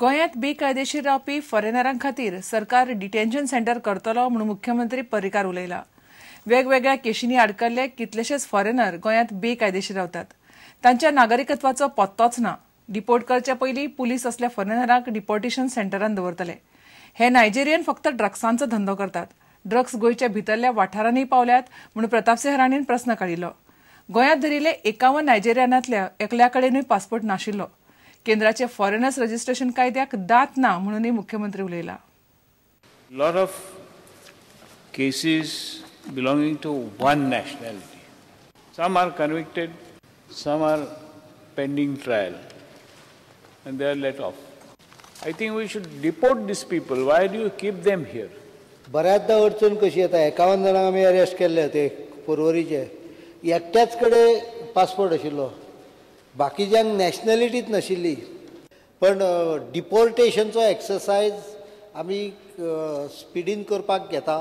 गोंयांत बेकायदेशीर रावपी फॉरेनरां खातीर सरकार डिटेन्शन सेंटर करतलो म्हूण मुख्यमंत्री पर्रीकार उलयला. वेगवेगळ्या केशींनी आडकल्ले कितलेशेच फॉरेनर गोंयांत बेकायदेशीर रावतात. तांच्या नागरिकत्वाचो पत्तोच ना. डिपोर्ट करचे पयलीं पुलीस असल्या फॉरेनरांक डिपोर्टेशन सेंटरांत दवरतले. हे नायजेरियन फक्त ड्रग्सांचो धंदो करतात. ड्रग्स गोंयच्या भितरल्या वाठारांनी पावल्यात म्हूण प्रतापसिंह राणेन प्रस्न काडिल्लो. गोंयांत धरिल्ले 51 नायजेरियनांतल्या एकल्या कडेनूय पासपोर्ट नाशिल्लो. केंद्राचे फॉरेनर्स रजिस्ट्रेशन कायद्याक दात ना म्हणूनय मुख्यमंत्री उलयला. Lot of cases belonging to one nationality. Some are convicted, some are pending trial, and they are let off. I think we should deport these people. Why do you keep them here? बऱ्याचदा अडचण कशी येता 51 जाणांक आमी arrest केल्ले ते पर्वरीचे एकट्याच कडेन पासपोर्ट आशिल्लो बाकीच्यांक नॅशनॅलिटीच नाशिल्ली पण डिपोर्टेशनचो एक्सरसायज आमी स्पिडीन करपाक घेता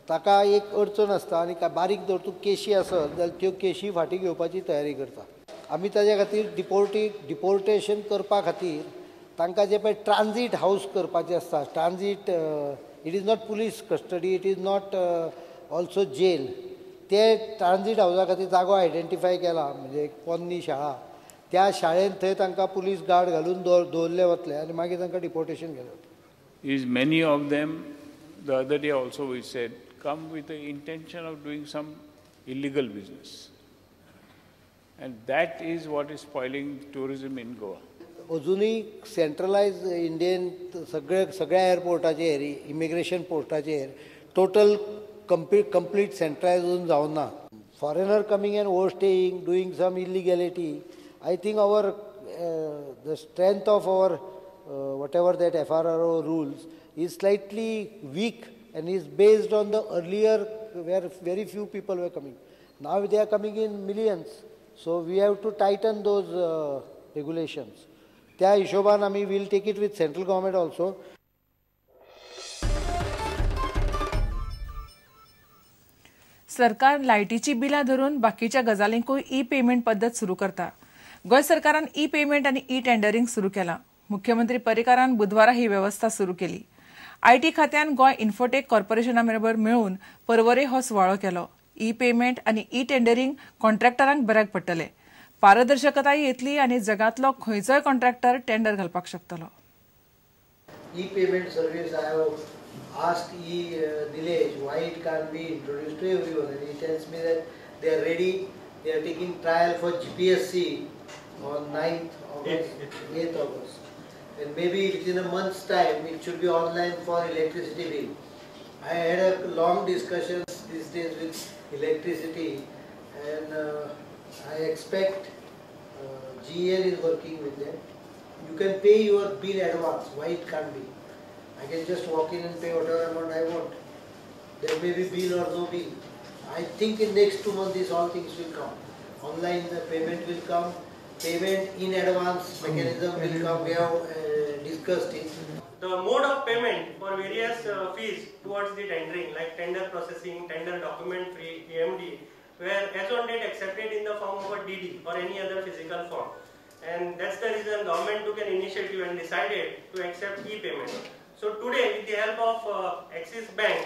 ताका एक अडचण आसता आनी बारीक जर तूं केशी आसत जाल्यार त्यो केशी फाटीं घेवपाची तयारी करता. आमी ताजे खातीर डिपोर्टेशन करपा खातीर तांकां जे पळय ट्रान्झीट हावस करपाचें आसता. Transit it is not police custody, it is not also jail. ते ट्रान्झीट हावसा खातीर जागो आयडेंटिफाय केला म्हणजे एक पोन्नी शाळा. त्या शाळेंत थंय तांकां पुलीस गार्ड घालून दवरले वतले आनी मागीर तांकां डिपोर्टेशन केलें वतलें. Is many of them, the other day also we said, come with the intention of doing some illegal business. And that is what is spoiling tourism in Goa. अजूनही centralise Indian सगळ्या एअरपोर्टाचेर immigration पोस्टाचेर total complete centralise अजून जावन ना. Foreigner coming and overstaying doing some illegality. I think our the strength of our whatever that FRRO rules is slightly weak and is based on the earlier where very few people were coming. Now they are coming in millions. So we have to tighten those regulations. त्या हिशोबान आमी will take it with central government also. सरकार लायटीची बिलां धरून बाकीच्या गजालींकूय e-payment पद्दत सुरू करता. गोंय सरकारान ई-पेमेंट आनी ई-टेंडरिंग सुरू केलां. मुख्यमंत्री पर्रीकारान बुधवारा ही व्यवस्था सुरू केली. आयटी खात्यान गोंय इन्फोटेक कॉर्पोरेशना बरोबर मेळून पर्वरे हो सुवाळो केलो. ई-पेमेंट आनी ई-टेंडरिंग कॉन्ट्रॅक्टरांक बऱ्याक पडटले. पारदर्शकताय येतली आनी जगांतलो खंयचोय कॉन्ट्रॅक्टर टेंडर घालपाक शकतलो. E-payment service I have asked Nilesh why it can't be introduced to everyone and he tells me that they are ready. They are taking trial for GPSC on 9th August, 8th August. And maybe within a month's time it should be online for electricity bill. I had a long discussion these days with electricity and I expect GEL is working with them. You can pay your bill advance. Why it can't be? I can just walk in and pay whatever amount I want. There may be bill or no bill. I think in next 2 months these all things will come. Online payment will come. Payment in advance mechanism will come. We have discussed it. The mode of payment for various fees towards the tendering, like tender processing, tender document fee, EMD, were as on date accepted in the form of a DD or any other physical form. And that's the reason government took an initiative and decided to accept e-payment. So today, with the help of Axis Bank,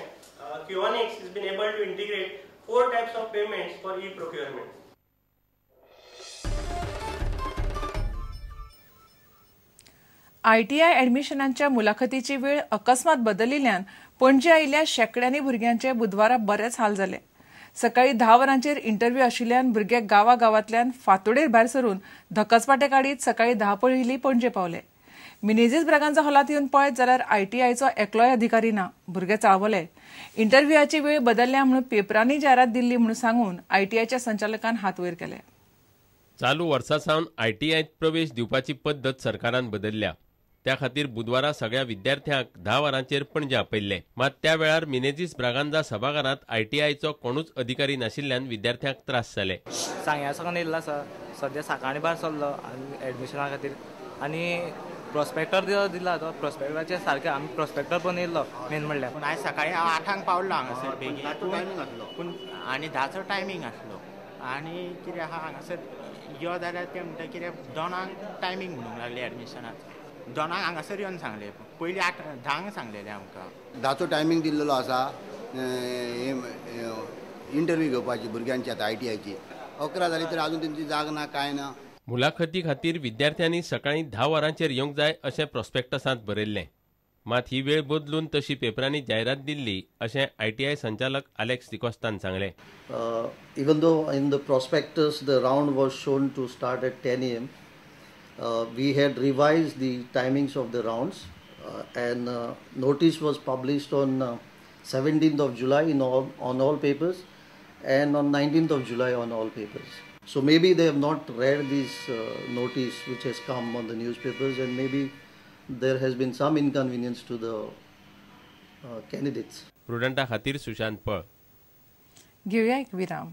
Qonix has been able to integrate 4 types of payments for e-procurement. ITI ॲडमिशनांच्या मुलाखतीची वेळ अकस्मात बदलिल्ल्यान पणजे आयिल्ल्या शेकड्यांनी भुरग्यांचे बुधवारा बरेच हाल जाले. सकाळी 10 वरांचेर इंटरव्यू आशिल्ल्यान भुरगे गांवागांवांतल्यान फांतोडेर भायर सरून धक्कसपाटे काडीत सकाळी 10 पयलीं पणजे पावले. मिनेझीस ब्रागांजा हॉलांत येवन पळयत जाल्यार ITIचो एकलोय अधिकारी ना. भुरगे चाळवले. इंटरव्यूआची वेळ बदल्ल्या म्हणून पेपरांनी जायरात दिल्ली म्हणून सांगून ITIच्या संचालकान हात वयर केले. चालू वर्सा सावन ITIत प्रवेश दिवपाची पद्दत सरकारान बदलल्या. त्या खातीर बुधवारा सगळ्या विद्यार्थ्यांक 10 वरांचेर पणजे आपयल्ले. मात त्या वेळार मिनेझीस ब्रागांजा सभाघरांत ITIचो कोणूच अधिकारी नाशिल्ल्यान विद्यार्थ्यांक त्रास जाले. सांग्या सावन येयल्लो सद्या सकाळी भायर सरलो एडमिशना खातीर आनी प्रॉस्पेक्टर दिला तो प्रॉस्पेक्टराचेर सारकें आमी प्रॉस्पेक्टर पण येयल्लो मेन म्हणल्यार. पूण आयज सकाळी हांव 8 पावलो हांगासर बेगीन पूण आनी 10चो टायमींग आसलो आनी कितें आहा हांगासर यो जाल्यार ते म्हणटा कितें 2 टायमींग म्हणूंक लागले एडमिशनाक. दोनांक हांगासर येवन सांगले पयलीं 8-10 सांगलेलें आमकां. 10चो टायमींग दिल्लो आसा इंटरव्यू घेवपाची भुरग्यांची आतां ITIची 11 जाली तर अजून तेंची जाग ना काय ना. मुलाखती खातीर विद्यार्थ्यांनी सकाळीं 10 वरांचेर येवंक जाय अशें प्रॉस्पेक्टसांत बरयल्लें. मात ही वेळ बदलून तशी पेपरांनी जायरात दिल्ली अशें ITI संचालक Alex D'Costaन सांगलें. Even though in the prospectus the round was shown to start at 10 a.m., we had revised the timings of the rounds and notice was published on 17th of July on all papers and on 19th of July on all papers. So maybe they have not read this notice which has come on the newspapers, and maybe there has been some inconvenience to the candidates. प्रुडंटा खातीर सुशांत पळ. घेऊया एक विराम.